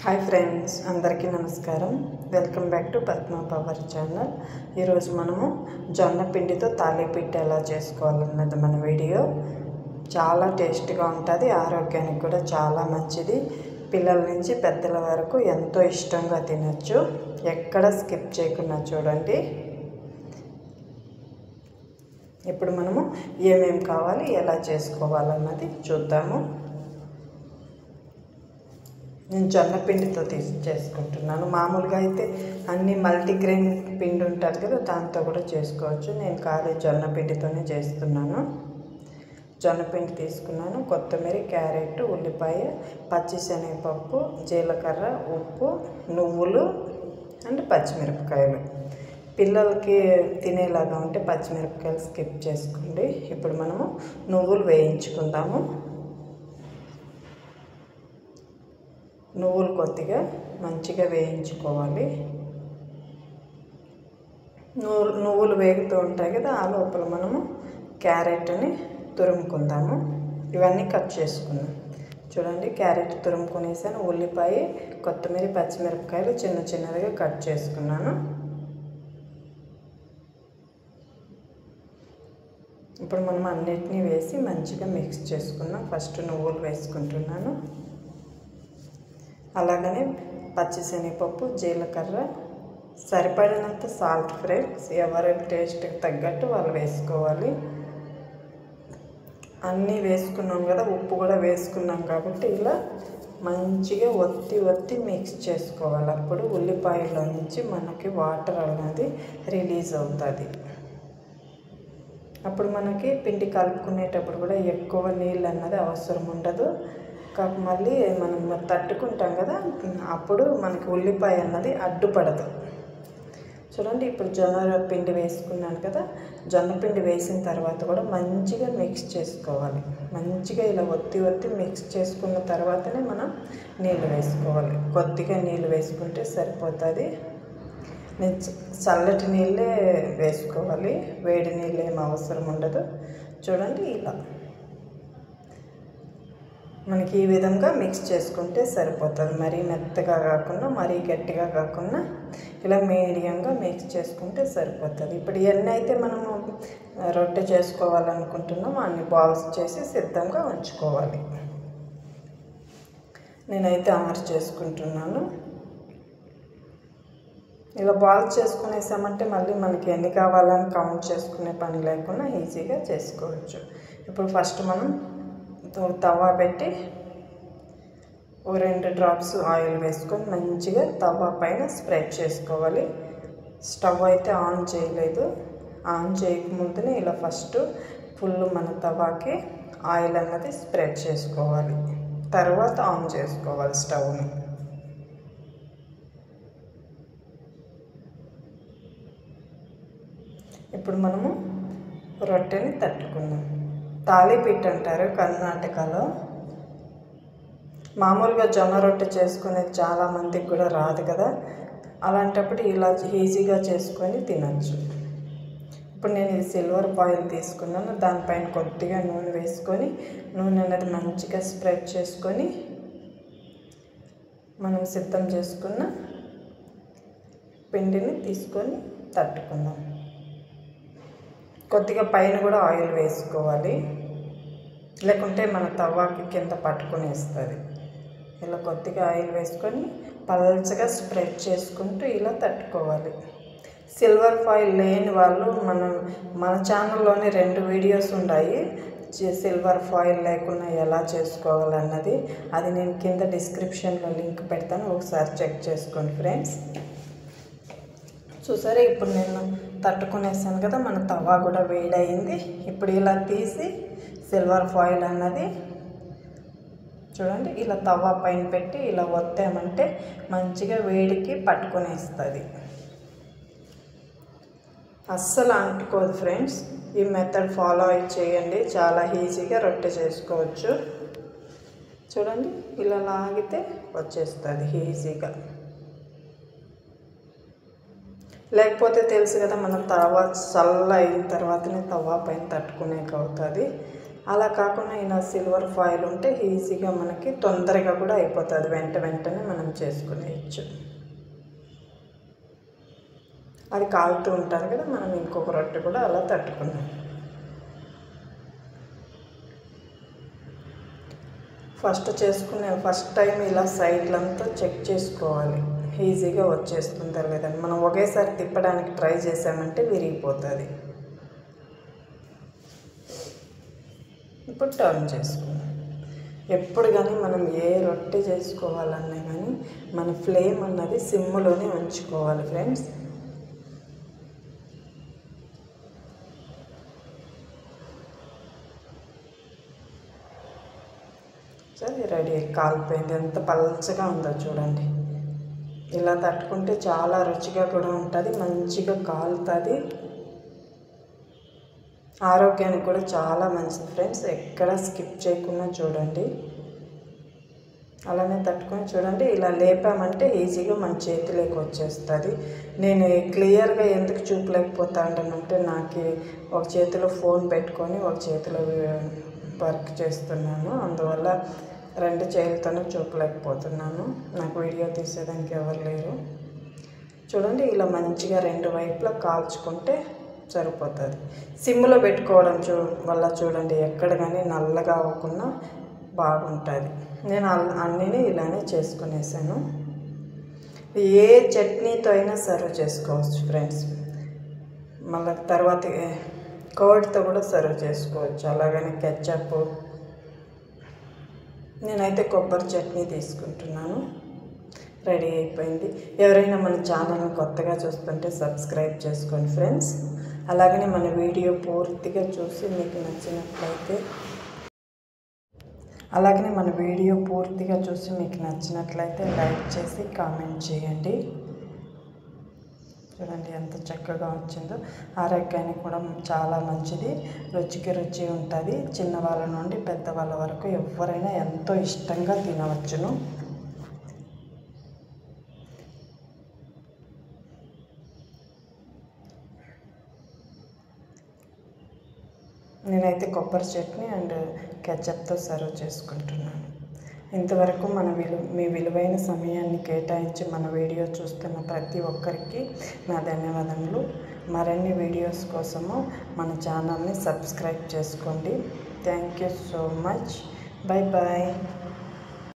Hi friends, అందరికీ నమస్కారం. Welcome back to Padma power channel. ఈరోజు మనము జొన్న పిండితో తాలిపీట ఎలా చేసుకోవాలన్నది మన వీడియో. చాలా టేస్ట్గా ఉంటుంది, ఆరోగ్యానికి కూడా చాలా మంచిది. పిల్లల నుంచి పెద్దల వరకు ఎంతో ఇష్టంగా తినచ్చు. ఎక్కడ స్కిప్ చేయకుండా చూడండి. ఇప్పుడు మనము ఏమేమి కావాలి, ఎలా చేసుకోవాలన్నది చూద్దాము. నేను జొన్న పిండితో చేసుకుంటున్నాను. మామూలుగా అయితే అన్ని మల్టీగ్రెయిన్ పిండి ఉంటుంది కదా, దాంతో కూడా చేసుకోవచ్చు. నేను ఖాళీ జొన్న పిండితోనే చేస్తున్నాను. జొన్న పిండి తీసుకున్నాను. కొత్తిమీర, క్యారెట్, ఉల్లిపాయ, పచ్చిశనగపప్పు, జీలకర్ర, ఉప్పు, నువ్వులు అండ్ పచ్చిమిరపకాయలు. పిల్లలకి తినేలాగా ఉంటే పచ్చిమిరపకాయలు స్కిప్ చేసుకోండి. ఇప్పుడు మనము నువ్వులు వేయించుకుందాము. నువ్వులు కొద్దిగా మంచిగా వేయించుకోవాలి. నువ్వులు వేగుతూ ఉంటాయి కదా, ఆ లోపల మనము క్యారెట్ని తురుముకుందాము. ఇవన్నీ కట్ చేసుకుందాం. చూడండి, క్యారెట్ తురుముకునేసాను. ఉల్లిపాయ, కొత్తిమీర, పచ్చిమిరపకాయలు చిన్న చిన్నదిగా కట్ చేసుకున్నాను. ఇప్పుడు మనం అన్నిటినీ వేసి మంచిగా మిక్స్ చేసుకుందాం. ఫస్ట్ నువ్వులు వేసుకుంటున్నాను. అలాగనే పచ్చిశనగపప్పు, జీలకర్ర, సరిపడినంత సాల్ట్ ఫ్రెండ్స్. ఎవరి టేస్ట్కి తగ్గట్టు వాళ్ళు వేసుకోవాలి. అన్నీ వేసుకున్నాం కదా, ఉప్పు కూడా వేసుకున్నాం కాబట్టి ఇలా మంచిగా ఒత్తి మిక్స్ చేసుకోవాలి. అప్పుడు ఉల్లిపాయలో నుంచి మనకి వాటర్ అన్నది రిలీజ్ అవుతుంది. అప్పుడు మనకి పిండి కలుపుకునేటప్పుడు కూడా ఎక్కువ నీళ్ళు అన్నది అవసరం ఉండదు. మళ్ళీ మనం తట్టుకుంటాం కదా, అప్పుడు మనకి ఉల్లిపాయ అన్నది అడ్డుపడదు. చూడండి, ఇప్పుడు జొన్న పిండి వేసుకున్నాను కదా, జొన్న పిండి వేసిన తర్వాత కూడా మంచిగా మిక్స్ చేసుకోవాలి. మంచిగా ఇలా ఒత్తి మిక్స్ చేసుకున్న తర్వాతనే మనం నీళ్ళు వేసుకోవాలి. కొద్దిగా నీళ్ళు వేసుకుంటే సరిపోతుంది. నేను చల్లటి నీళ్ళే వేసుకోవాలి, వేడి నీళ్ళు ఏం అవసరం ఉండదు. చూడండి, ఇలా మనకి ఈ విధంగా మిక్స్ చేసుకుంటే సరిపోతుంది. మరీ మెత్తగా కాకుండా మరీ గట్టిగా కాకుండా ఇలా మీడియంగా మిక్స్ చేసుకుంటే సరిపోతుంది. ఇప్పుడు ఎన్ని అయితే మనము రొట్టె చేసుకోవాలనుకుంటున్నామో అన్ని బాల్స్ చేసి సిద్ధంగా ఉంచుకోవాలి. నేనైతే 6 చేసుకుంటున్నాను. ఇలా బాల్స్ చేసుకునేసామంటే మళ్ళీ మనకి ఎన్ని కావాలని కౌంట్ చేసుకునే పని లేకుండా ఈజీగా చేసుకోవచ్చు. ఇప్పుడు ఫస్ట్ మనం తవా పెట్టి 2 డ్రాప్స్ ఆయిల్ వేసుకొని మంచిగా తవా పైన స్ప్రెడ్ చేసుకోవాలి. స్టవ్ అయితే ఆన్ చేయలేదు. ఆన్ చేయకముందునే ఇలా ఫస్ట్ ఫుల్ మన తవాకి ఆయిల్ అన్నది స్ప్రెడ్ చేసుకోవాలి. తర్వాత ఆన్ చేసుకోవాలి స్టవ్ని. ఇప్పుడు మనము రొట్టెని తట్టుకుందాం. తాలిపీట అంటారు కర్ణాటకలో. మామూలుగా జొన్న రొట్టె చేసుకునేది చాలామందికి కూడా రాదు కదా, అలాంటప్పుడు ఇలా ఈజీగా చేసుకొని తినచ్చు. ఇప్పుడు నేను ఇది సిల్వర్ ఫాయిల్ తీసుకున్నాను. దానిపైన కొద్దిగా నూనె వేసుకొని నూనె అనేది మంచిగా స్ప్రెడ్ చేసుకొని మనం సిద్ధం చేసుకున్న పిండిని తీసుకొని తట్టుకుందాం. కొద్దిగా పైన కూడా ఆయిల్ వేసుకోవాలి, లేకుంటే మన తవ్వాకి కింద పట్టుకునేస్తుంది. ఇలా కొద్దిగా ఆయిల్ వేసుకొని పల్చగా స్ప్రెడ్ చేసుకుంటూ ఇలా తట్టుకోవాలి. సిల్వర్ ఫాయిల్ లేని వాళ్ళు మన ఛానల్లోనే 2 వీడియోస్ ఉన్నాయి. సిల్వర్ ఫాయిల్ లేకుండా ఎలా చేసుకోవాలన్నది. అది నేను కింద డిస్క్రిప్షన్లో లింక్ పెడతాను, ఒకసారి చెక్ చేసుకోండి ఫ్రెండ్స్. చూసారా, ఇప్పుడు నేను తట్టుకునేసాను కదా, మన తవా కూడా వేడయింది. ఇప్పుడు ఇలా తీసి సిల్వర్ ఫాయిల్ అన్నది చూడండి, ఇలా తవా పైన పెట్టి ఇలా ఒత్తామంటే మంచిగా వేడికి పట్టుకునేస్తుంది. అస్సలు అంటుకోదు ఫ్రెండ్స్. ఈ మెథడ్ ఫాలో చేయండి, చాలా ఈజీగా రొట్టె చేసుకోవచ్చు. చూడండి, ఇలా లాగితే వచ్చేస్తుంది ఈజీగా. లేకపోతే తెలుసు కదా, మనం తవా చల్ల అయిన తర్వాతనే తవా పైన తట్టుకునేకి అవుతుంది. అలా కాకుండా ఇలా సిల్వర్ ఫాయిల్ ఉంటే ఈజీగా మనకి తొందరగా కూడా అయిపోతుంది, వెంటనే మనం చేసుకునేయచ్చు. అది కాలుతూ ఉంటుంది కదా, మనం ఇంకొక రొట్టె కూడా అలా తట్టుకున్నాం. ఫస్ట్ టైం ఇలా సైడ్లంతా చెక్ చేసుకోవాలి, ఈజీగా వచ్చేస్తుందా లేదని. మనం ఒకేసారి తిప్పడానికి ట్రై చేసామంటే విరిగిపోతుంది. ఇప్పుడు టర్న్ చేసుకుందాం. ఎప్పుడు కానీ మనం ఏ రొట్టె చేసుకోవాలన్నా కానీ మన ఫ్లేమ్ అన్నది సిమ్లోనే ఉంచుకోవాలి ఫ్రెండ్స్. సరే, రెడీ కాలిపోయింది. ఎంత పల్చగా ఉందో చూడండి. ఇలా తట్టుకుంటే చాలా రుచిగా కూడా ఉంటుంది, మంచిగా కాలుతుంది, ఆరోగ్యానికి కూడా చాలా మంచిది ఫ్రెండ్స్. ఎక్కడ స్కిప్ చేయకుండా చూడండి. అలానే తట్టుకొని చూడండి. ఇలా లేపామంటే ఈజీగా మన చేతిలోకి వచ్చేస్తుంది. నేను క్లియర్గా ఎందుకు చూపలేకపోతా అంటే నాకు ఒక చేతిలో ఫోన్ పెట్టుకొని ఒక చేతిలో వర్క్ చేస్తున్నాను, అందువల్ల 2 చేతులతోనే చూపలేకపోతున్నాను. నాకు వీడియో తీసేదానికి ఎవరు లేరు. చూడండి, ఇలా మంచిగా 2 వైపులా కాల్చుకుంటే సరిపోతుంది. సిమ్లో పెట్టుకోవడం వల్ల చూడండి ఎక్కడ కానీ నల్లగా అవ్వకుండా బాగుంటుంది. నేను అన్నీ ఇలానే చేసుకునేసాను. ఏ చట్నీతో అయినా సర్వ్ చేసుకోవచ్చు ఫ్రెండ్స్. మళ్ళీ తర్వాత కర్డ్తో కూడా సర్వ్ చేసుకోవచ్చు, అలాగని కెచప్. నేనైతే కొబ్బరి చట్నీ తీసుకుంటున్నాను. రెడీ అయిపోయింది. ఎవరైనా మన ఛానల్ని కొత్తగా చూస్తుంటే సబ్స్క్రైబ్ చేసుకోండి ఫ్రెండ్స్. అలాగనే మన వీడియో పూర్తిగా చూసి మీకు నచ్చినట్లయితే లైక్ చేసి కామెంట్ చేయండి. చూడండి ఎంత చక్కగా వచ్చిందో. ఆరోగ్యానికి కూడా చాలా మంచిది, రుచికి రుచి ఉంటుంది. చిన్నవాళ్ళ నుండి పెద్దవాళ్ళ వరకు ఎవరైనా ఎంతో ఇష్టంగా తినవచ్చును. నేనైతే కొబ్బరి చట్నీ అండ్ కెచప్తో సర్వ్ చేసుకుంటున్నాను. ఇంతవరకు మీ విలువైన సమయాన్ని కేటాయించి మన వీడియో చూస్తున్న ప్రతి ఒక్కరికి నా ధన్యవాదములు. మరిన్ని వీడియోస్ కోసము మన ఛానల్ని సబ్స్క్రైబ్ చేసుకోండి. Thank you so much. Bye bye.